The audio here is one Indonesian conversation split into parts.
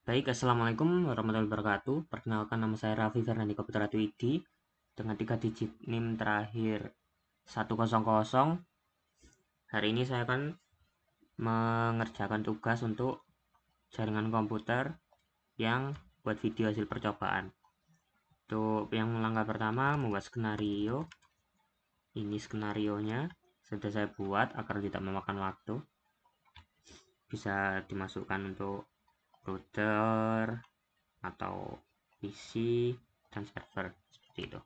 Baik, Assalamualaikum warahmatullahi wabarakatuh. Perkenalkan, nama saya Raffi Fernandi Putra Dwidi dengan 3 digit NIM terakhir 100. Hari ini saya akan mengerjakan tugas untuk jaringan komputer yang buat video hasil percobaan. Untuk yang langkah pertama, membuat skenario. Ini skenarionya sudah saya buat agar tidak memakan waktu. Bisa dimasukkan untuk router atau PC dan server seperti itu.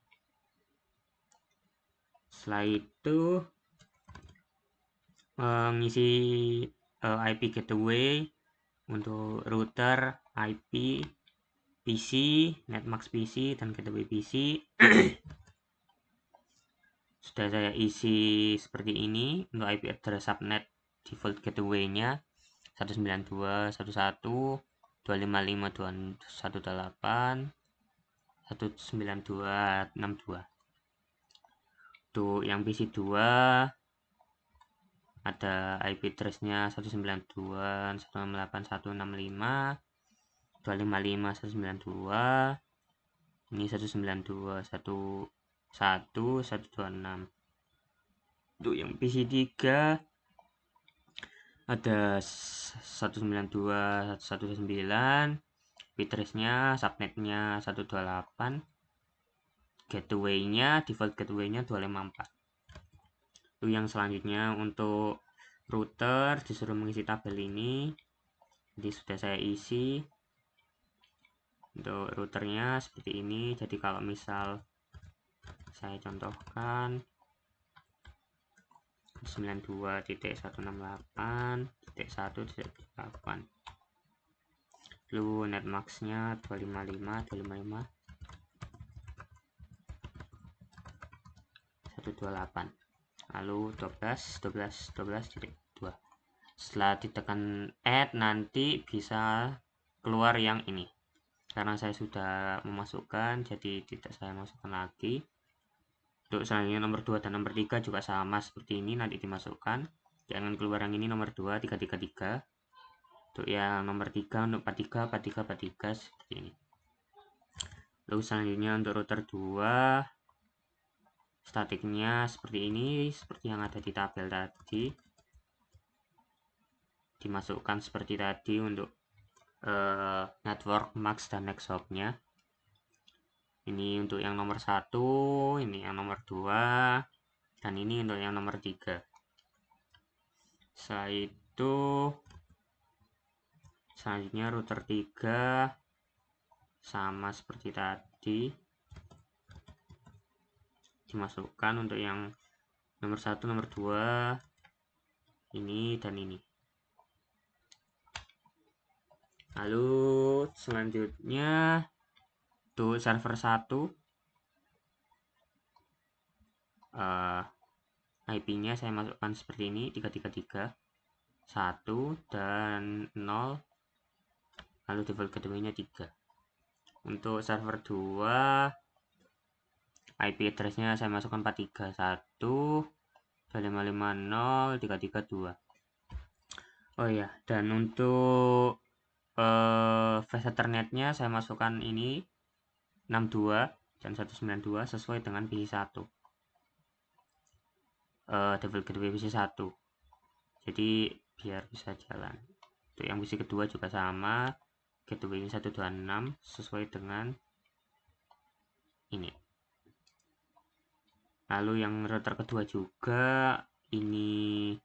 Setelah itu mengisi IP gateway untuk router, IP, PC, Netmax PC dan gateway PC. Sudah saya isi seperti ini. Untuk IP address subnet default gateway-nya 192.168.255.218 192.62. Untuk yang PC 2 ada IP address-nya 192.168.165 255.192. Ini 192.1.1.126. Untuk yang PC 3 ada 192.119, IP address-nya subnet-nya 128, gateway-nya default gateway-nya 254. Lalu yang selanjutnya untuk router disuruh mengisi tabel ini. Jadi sudah saya isi. Untuk routernya seperti ini. Jadi kalau misal saya contohkan 92.168.1.8. Lalu netmax-nya 255 128. Lalu 12.12.12.2. Setelah ditekan add, nanti bisa keluar yang ini. Karena saya sudah memasukkan, jadi tidak saya masukkan lagi. Untuk selanjutnya nomor 2 dan nomor 3 juga sama seperti ini, nanti dimasukkan. Jangan keluar yang ini nomor 2 333. Untuk yang nomor 3 untuk 43 seperti ini. Lalu selanjutnya untuk router 2 statiknya seperti ini, seperti yang ada di tabel tadi. Dimasukkan seperti tadi untuk network max dan next hop-nya. Ini untuk yang nomor 1, ini yang nomor 2, dan ini untuk yang nomor 3. Setelah itu selanjutnya router 3 sama seperti tadi, dimasukkan untuk yang nomor 1, nomor 2, ini dan ini. Lalu selanjutnya untuk server 1 IP-nya saya masukkan seperti ini, 333 1 dan 0. Lalu default gateway-nya 3. Untuk server 2 IP address-nya saya masukkan 431 255.0 332. Oh ya, dan untuk fast ethernet-nya saya masukkan ini 62 dan 192 sesuai dengan PC 1. Default gateway PC 1. Jadi biar bisa jalan. Untuk yang PC kedua juga sama, gateway 126 sesuai dengan ini. Lalu yang router kedua juga ini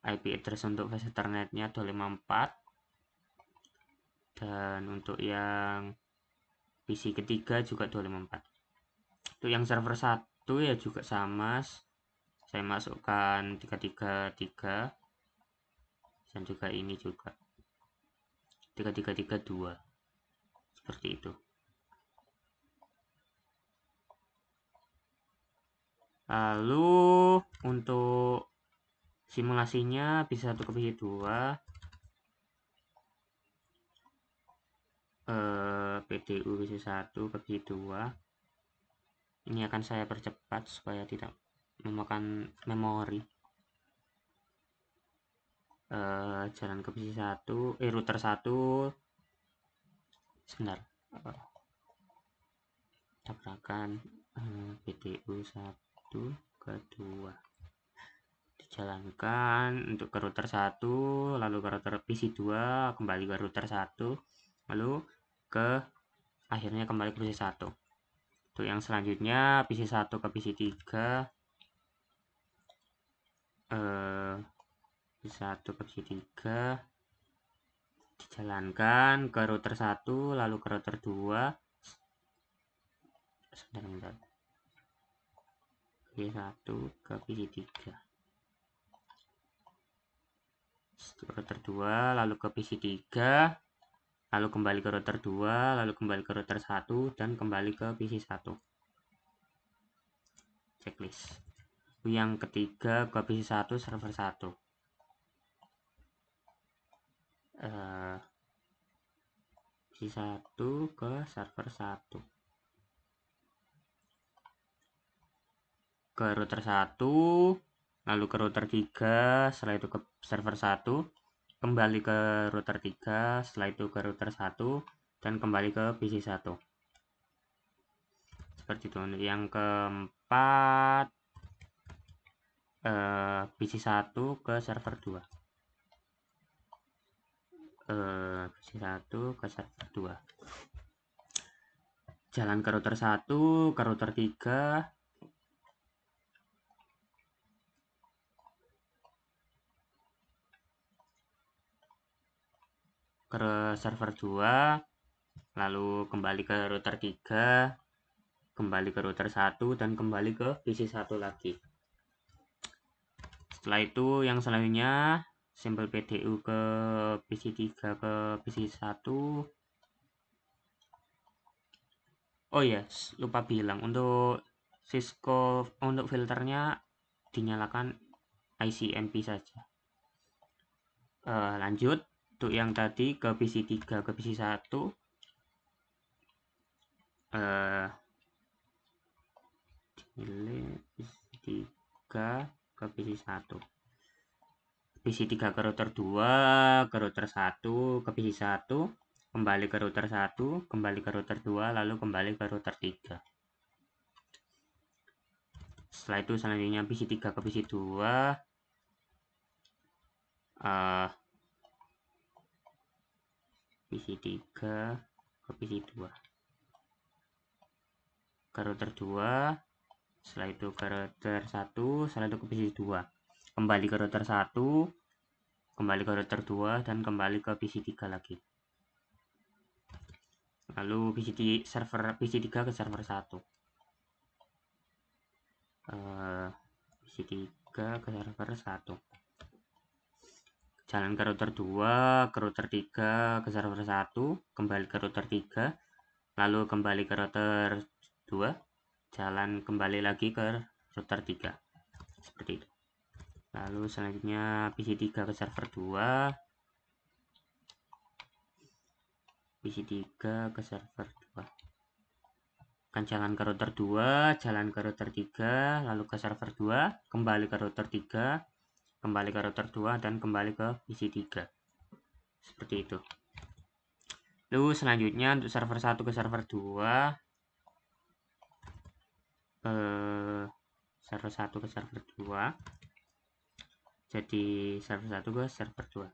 IP address untuk fast ethernet-nya 254. Dan untuk yang PC ketiga juga 254. Untuk yang server 1 ya juga sama. Saya masukkan 333 dan juga ini juga 3332. Seperti itu. Lalu untuk simulasinya bisa 1 ke PC 2, PDU PC 1 ke PC 2. Ini akan saya percepat supaya tidak memakan memori. Jalan ke PC 1, router 1 sebentar, tabrakan PTU 1 ke 2 dijalankan untuk ke router 1, lalu ke router PC 2, kembali ke router 1, lalu ke akhirnya kembali ke PC 1. Untuk yang selanjutnya PC 1 ke PC 3, PC 1 ke PC 3 dijalankan ke router 1, lalu ke router 2. Sebentar. PC 1 ke PC 3. Router 2, lalu ke PC 3, lalu kembali ke router 2, lalu kembali ke router 1, dan kembali ke PC 1. Checklist. Yang ketiga ke PC 1 server 1. PC 1 ke server 1. Ke router 1, lalu ke router 3, setelah itu ke server 1, kembali ke router 3, setelah itu ke router 1, dan kembali ke PC 1. Seperti itu. Yang keempat, PC 1 ke server 2. PC 1 ke server 2. Jalan ke router 1, ke router 3, ke server 2, lalu kembali ke router 3, kembali ke router 1, dan kembali ke PC 1 lagi. Setelah itu yang selanjutnya sampel PDU ke PC 3 ke PC 1. Oh ya, lupa bilang, untuk Cisco untuk filternya dinyalakan ICMP saja. Lanjut untuk yang tadi ke PC 3 ke PC 1, PC 3 ke PC 1, PC 3 ke router 2, ke router 1, ke PC 1, kembali ke router 1, kembali ke router 2, lalu kembali ke router 3. Setelah itu selanjutnya PC 3 ke PC 2, PC 3 ke PC 2, ke router 2, setelah itu ke router 1, setelah itu ke PC 2, kembali ke router 1, kembali ke router 2, dan kembali ke PC 3 lagi. Lalu server PC 3 ke server 1. PC 3 ke server 1. Jalan ke router 2, ke router 3, ke server 1, kembali ke router 3, lalu kembali ke router 2, jalan kembali lagi ke router 3. Seperti itu. Lalu selanjutnya PC 3 ke server 2, PC 3 ke server 2. Akan jalan ke router 2, jalan ke router 3, lalu ke server 2, kembali ke router 3, kembali ke router 2, dan kembali ke PC 3. Seperti itu. Lalu selanjutnya untuk server 1 ke server 2, server 1 ke server 2, jadi server 1 ke server 2.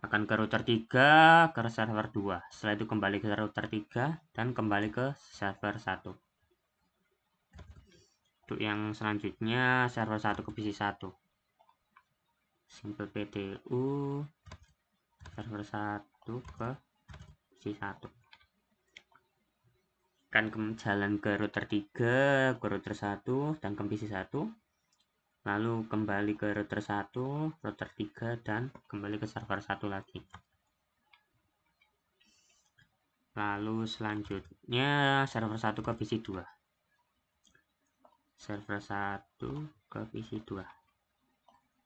Akan ke router 3, ke server 2. Setelah itu kembali ke router 3, dan kembali ke server 1. Untuk yang selanjutnya server 1 ke PC 1. Simple PDU server 1 ke PC 1. Akan jalan ke router 3, ke router 1, dan ke PC 1. Lalu kembali ke router 1, router 3, dan kembali ke server 1 lagi. Lalu selanjutnya server 1 ke PC 2. Server 1 ke PC 2.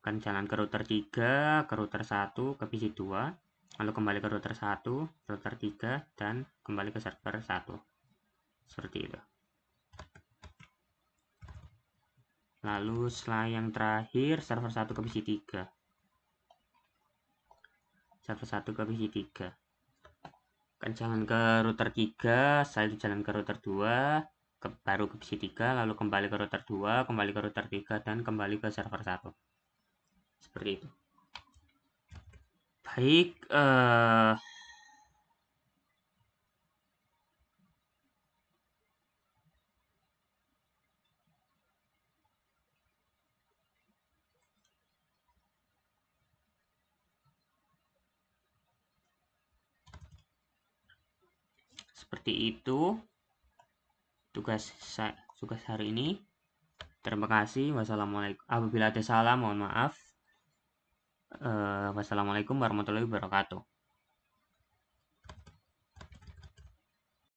Akan jalan ke router 3, ke router 1, ke PC 2, lalu kembali ke router 1, router 3, dan kembali ke server 1. Seperti itu. Lalu setelah yang terakhir server 1 ke PC 3. Server 1 ke PC 3. Kan jalan ke router 3, setelah itu jalan ke router 2, baru ke PC 3, lalu kembali ke router 2, kembali ke router 3, dan kembali ke server 1. Seperti itu. Baik, seperti itu tugas hari ini. Terima kasih. Wassalamualaikum. Apabila ada salah, mohon maaf. Wassalamualaikum warahmatullahi wabarakatuh.